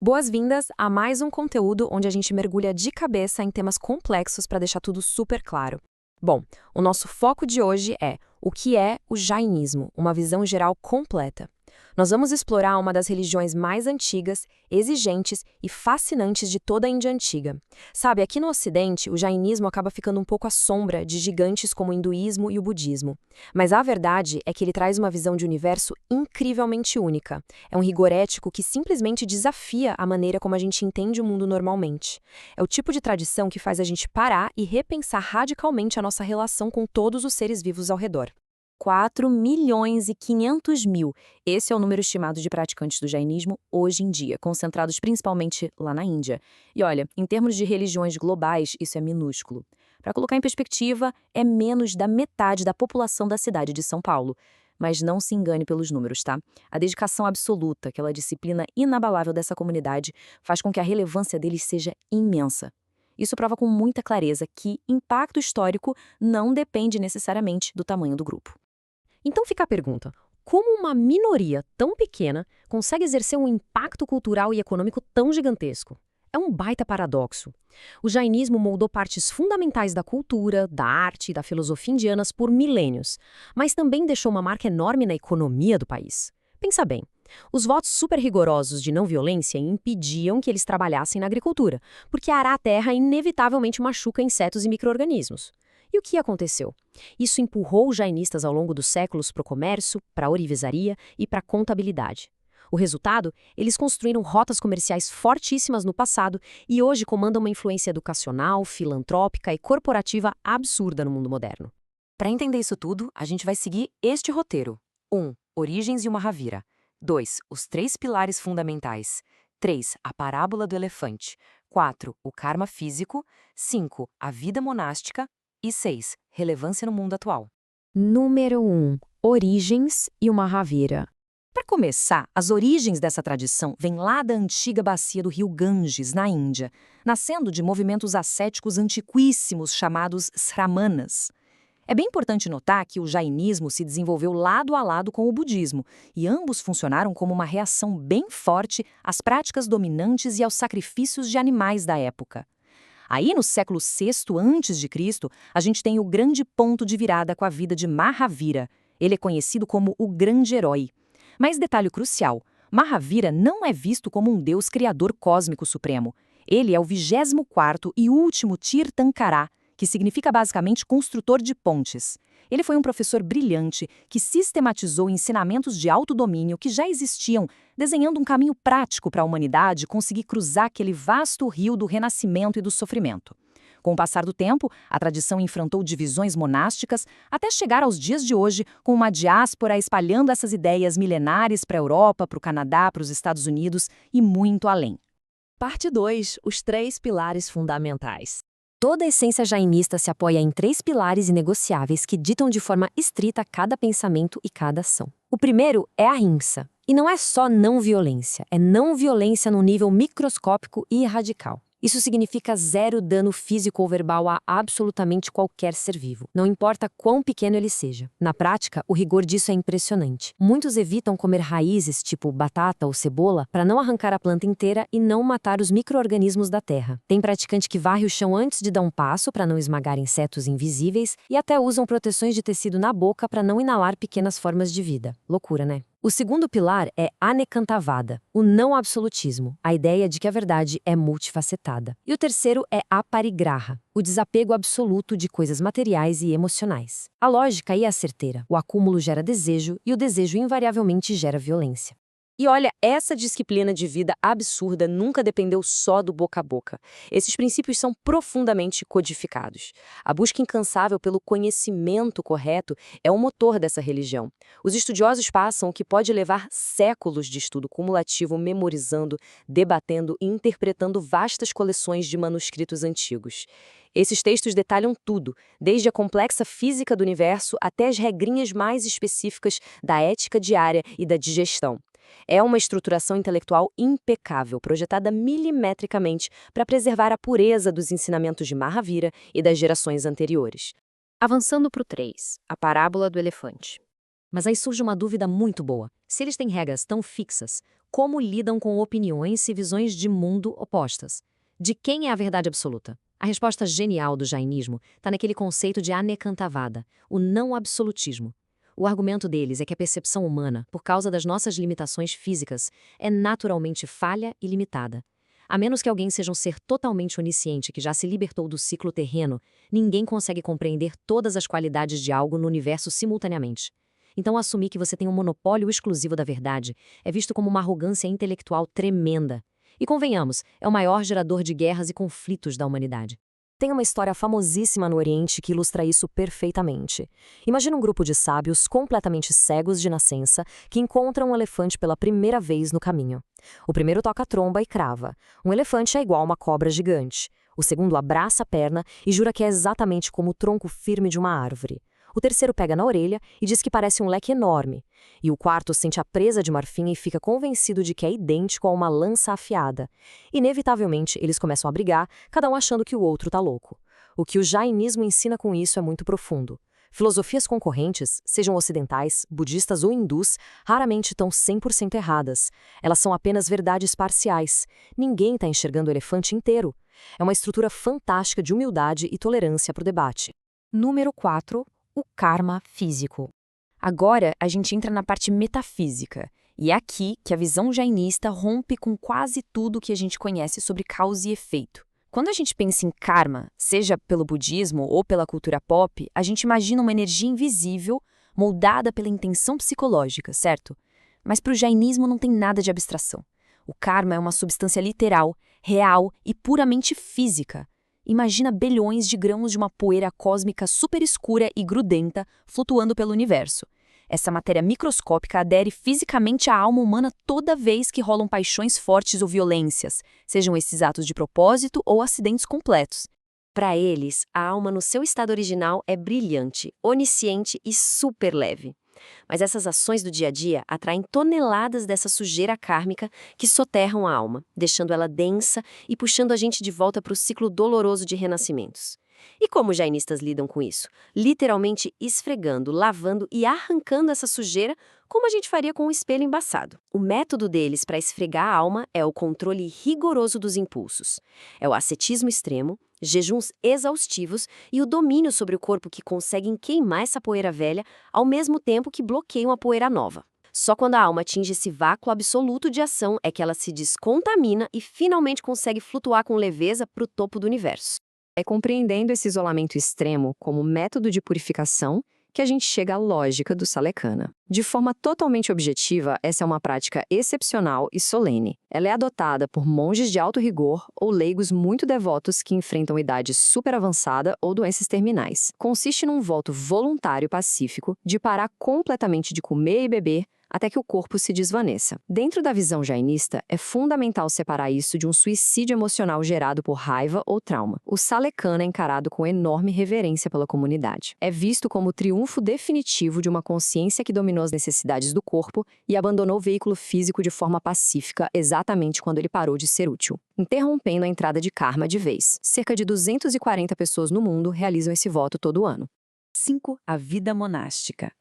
Boas-vindas a mais um conteúdo onde a gente mergulha de cabeça em temas complexos para deixar tudo super claro. Bom, o nosso foco de hoje é o que é o jainismo, uma visão geral completa. Nós vamos explorar uma das religiões mais antigas, exigentes e fascinantes de toda a Índia antiga. Sabe, aqui no Ocidente, o jainismo acaba ficando um pouco à sombra de gigantes como o hinduísmo e o budismo. Mas a verdade é que ele traz uma visão de universo incrivelmente única. É um rigor ético que simplesmente desafia a maneira como a gente entende o mundo normalmente. É o tipo de tradição que faz a gente parar e repensar radicalmente a nossa relação com todos os seres vivos ao redor. 4.500.000. Esse é o número estimado de praticantes do jainismo hoje em dia, concentrados principalmente lá na Índia. E olha, em termos de religiões globais, isso é minúsculo. Para colocar em perspectiva, é menos da metade da população da cidade de São Paulo. Mas não se engane pelos números, tá? A dedicação absoluta, aquela disciplina inabalável dessa comunidade, faz com que a relevância deles seja imensa. Isso prova com muita clareza que impacto histórico não depende necessariamente do tamanho do grupo. Então fica a pergunta: como uma minoria tão pequena consegue exercer um impacto cultural e econômico tão gigantesco? É um baita paradoxo. O jainismo moldou partes fundamentais da cultura, da arte e da filosofia indianas por milênios, mas também deixou uma marca enorme na economia do país. Pensa bem, os votos super rigorosos de não violência impediam que eles trabalhassem na agricultura, porque arar a terra inevitavelmente machuca insetos e micro-organismos. E o que aconteceu? Isso empurrou os jainistas ao longo dos séculos para o comércio, para a ourivesaria e para a contabilidade. O resultado? Eles construíram rotas comerciais fortíssimas no passado e hoje comandam uma influência educacional, filantrópica e corporativa absurda no mundo moderno. Para entender isso tudo, a gente vai seguir este roteiro. 1. Origens e o Mahavira. 2. Os três pilares fundamentais. 3. A parábola do elefante. 4. O karma físico. 5. A vida monástica. E 6. Relevância no mundo atual. Número 1. Origens e o Mahavira. Para começar, as origens dessa tradição vêm lá da antiga bacia do rio Ganges, na Índia, nascendo de movimentos ascéticos antiquíssimos chamados sramanas. É bem importante notar que o jainismo se desenvolveu lado a lado com o budismo, e ambos funcionaram como uma reação bem forte às práticas dominantes e aos sacrifícios de animais da época. Aí, no século VI a.C., a gente tem o grande ponto de virada com a vida de Mahavira. Ele é conhecido como o grande herói. Mas detalhe crucial, Mahavira não é visto como um deus criador cósmico supremo. Ele é o 24º e último Tirthankara, que significa basicamente construtor de pontes. Ele foi um professor brilhante que sistematizou ensinamentos de autodomínio que já existiam, desenhando um caminho prático para a humanidade conseguir cruzar aquele vasto rio do renascimento e do sofrimento. Com o passar do tempo, a tradição enfrentou divisões monásticas até chegar aos dias de hoje, com uma diáspora espalhando essas ideias milenares para a Europa, para o Canadá, para os Estados Unidos e muito além. Parte 2. Os três pilares fundamentais. Toda a essência jainista se apoia em três pilares inegociáveis que ditam de forma estrita cada pensamento e cada ação. O primeiro é a ahimsa. E não é só não violência, é não violência num nível microscópico e radical. Isso significa zero dano físico ou verbal a absolutamente qualquer ser vivo, não importa quão pequeno ele seja. Na prática, o rigor disso é impressionante. Muitos evitam comer raízes, tipo batata ou cebola, para não arrancar a planta inteira e não matar os micro-organismos da terra. Tem praticante que varre o chão antes de dar um passo para não esmagar insetos invisíveis e até usam proteções de tecido na boca para não inalar pequenas formas de vida. Loucura, né? O segundo pilar é Anekantavada, o não absolutismo, a ideia de que a verdade é multifacetada. E o terceiro é Aparigraha, o desapego absoluto de coisas materiais e emocionais. A lógica aí é certeira, o acúmulo gera desejo e o desejo invariavelmente gera violência. E olha, essa disciplina de vida absurda nunca dependeu só do boca a boca. Esses princípios são profundamente codificados. A busca incansável pelo conhecimento correto é o motor dessa religião. Os estudiosos passam o que pode levar séculos de estudo cumulativo memorizando, debatendo e interpretando vastas coleções de manuscritos antigos. Esses textos detalham tudo, desde a complexa física do universo até as regrinhas mais específicas da ética diária e da digestão. É uma estruturação intelectual impecável, projetada milimetricamente para preservar a pureza dos ensinamentos de Mahavira e das gerações anteriores. Avançando para o 3, a parábola do elefante. Mas aí surge uma dúvida muito boa. Se eles têm regras tão fixas, como lidam com opiniões e visões de mundo opostas? De quem é a verdade absoluta? A resposta genial do jainismo está naquele conceito de anekantavada, o não absolutismo. O argumento deles é que a percepção humana, por causa das nossas limitações físicas, é naturalmente falha e limitada. A menos que alguém seja um ser totalmente onisciente que já se libertou do ciclo terreno, ninguém consegue compreender todas as qualidades de algo no universo simultaneamente. Então, assumir que você tem um monopólio exclusivo da verdade é visto como uma arrogância intelectual tremenda. E convenhamos, é o maior gerador de guerras e conflitos da humanidade. Tem uma história famosíssima no Oriente que ilustra isso perfeitamente. Imagina um grupo de sábios completamente cegos de nascença que encontram um elefante pela primeira vez no caminho. O primeiro toca a tromba e crava. Um elefante é igual a uma cobra gigante. O segundo abraça a perna e jura que é exatamente como o tronco firme de uma árvore. O terceiro pega na orelha e diz que parece um leque enorme. E o quarto sente a presa de marfim e fica convencido de que é idêntico a uma lança afiada. Inevitavelmente, eles começam a brigar, cada um achando que o outro tá louco. O que o jainismo ensina com isso é muito profundo. Filosofias concorrentes, sejam ocidentais, budistas ou hindus, raramente estão 100% erradas. Elas são apenas verdades parciais. Ninguém está enxergando o elefante inteiro. É uma estrutura fantástica de humildade e tolerância para o debate. Número 4. O karma físico. Agora a gente entra na parte metafísica, e é aqui que a visão jainista rompe com quase tudo que a gente conhece sobre causa e efeito. Quando a gente pensa em karma, seja pelo budismo ou pela cultura pop, a gente imagina uma energia invisível, moldada pela intenção psicológica, certo? Mas para o jainismo não tem nada de abstração. O karma é uma substância literal, real e puramente física. Imagina bilhões de grãos de uma poeira cósmica super escura e grudenta flutuando pelo universo. Essa matéria microscópica adere fisicamente à alma humana toda vez que rolam paixões fortes ou violências, sejam esses atos de propósito ou acidentes completos. Para eles, a alma no seu estado original é brilhante, onisciente e super leve. Mas essas ações do dia a dia atraem toneladas dessa sujeira kármica que soterram a alma, deixando ela densa e puxando a gente de volta para o ciclo doloroso de renascimentos. E como os jainistas lidam com isso? Literalmente esfregando, lavando e arrancando essa sujeira, como a gente faria com um espelho embaçado. O método deles para esfregar a alma é o controle rigoroso dos impulsos. É o ascetismo extremo, jejuns exaustivos e o domínio sobre o corpo que conseguem queimar essa poeira velha ao mesmo tempo que bloqueiam a poeira nova. Só quando a alma atinge esse vácuo absoluto de ação é que ela se descontamina e finalmente consegue flutuar com leveza para o topo do universo. É compreendendo esse isolamento extremo como método de purificação que a gente chega à lógica do Salekana. De forma totalmente objetiva, essa é uma prática excepcional e solene. Ela é adotada por monges de alto rigor ou leigos muito devotos que enfrentam idade super avançada ou doenças terminais. Consiste num voto voluntário pacífico de parar completamente de comer e beber até que o corpo se desvaneça. Dentro da visão jainista, é fundamental separar isso de um suicídio emocional gerado por raiva ou trauma. O Salekana é encarado com enorme reverência pela comunidade. É visto como o triunfo definitivo de uma consciência que dominou as necessidades do corpo e abandonou o veículo físico de forma pacífica exatamente quando ele parou de ser útil, interrompendo a entrada de karma de vez. Cerca de 240 pessoas no mundo realizam esse voto todo ano. 5. A vida monástica.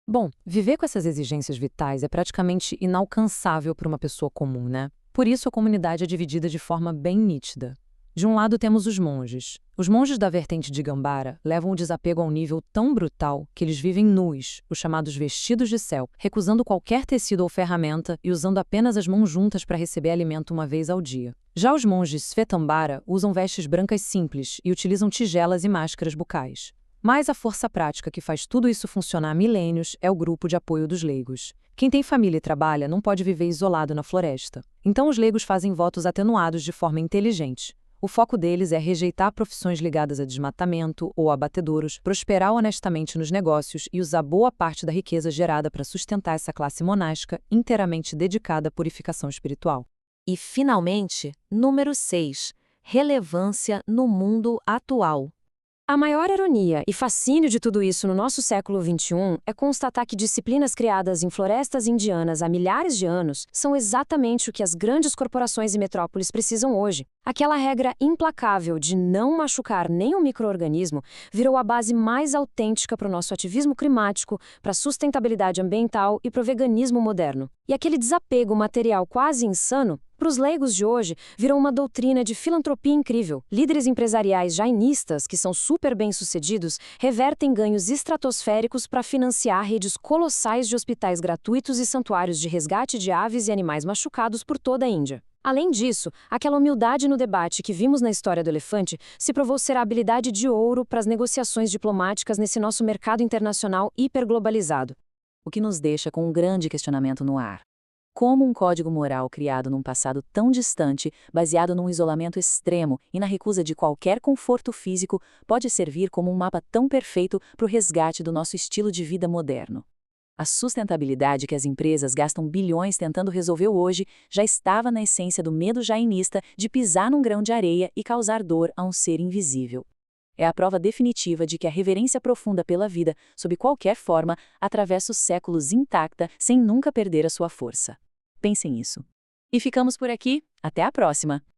Bom, viver com essas exigências vitais é praticamente inalcançável para uma pessoa comum, né? Por isso a comunidade é dividida de forma bem nítida. De um lado temos os monges. Os monges da vertente de Gambara levam o desapego a um nível tão brutal que eles vivem nus, os chamados vestidos de céu, recusando qualquer tecido ou ferramenta e usando apenas as mãos juntas para receber alimento uma vez ao dia. Já os monges Svetambara usam vestes brancas simples e utilizam tigelas e máscaras bucais. Mas a força prática que faz tudo isso funcionar há milênios é o grupo de apoio dos leigos. Quem tem família e trabalha não pode viver isolado na floresta. Então os leigos fazem votos atenuados de forma inteligente. O foco deles é rejeitar profissões ligadas a desmatamento ou abatedouros, prosperar honestamente nos negócios e usar boa parte da riqueza gerada para sustentar essa classe monástica inteiramente dedicada à purificação espiritual. E, finalmente, número 6. Relevância no mundo atual. A maior ironia e fascínio de tudo isso no nosso século XXI é constatar que disciplinas criadas em florestas indianas há milhares de anos são exatamente o que as grandes corporações e metrópoles precisam hoje. Aquela regra implacável de não machucar nenhum micro-organismo virou a base mais autêntica para o nosso ativismo climático, para a sustentabilidade ambiental e para o veganismo moderno. E aquele desapego material quase insano, para os leigos de hoje, virou uma doutrina de filantropia incrível. Líderes empresariais jainistas, que são super bem-sucedidos, revertem ganhos estratosféricos para financiar redes colossais de hospitais gratuitos e santuários de resgate de aves e animais machucados por toda a Índia. Além disso, aquela humildade no debate que vimos na história do elefante se provou ser a habilidade de ouro para as negociações diplomáticas nesse nosso mercado internacional hiperglobalizado. O que nos deixa com um grande questionamento no ar. Como um código moral criado num passado tão distante, baseado num isolamento extremo e na recusa de qualquer conforto físico, pode servir como um mapa tão perfeito para o resgate do nosso estilo de vida moderno? A sustentabilidade que as empresas gastam bilhões tentando resolver hoje já estava na essência do medo jainista de pisar num grão de areia e causar dor a um ser invisível. É a prova definitiva de que a reverência profunda pela vida, sob qualquer forma, atravessa os séculos intacta sem nunca perder a sua força. Pensem nisso. E ficamos por aqui. Até a próxima!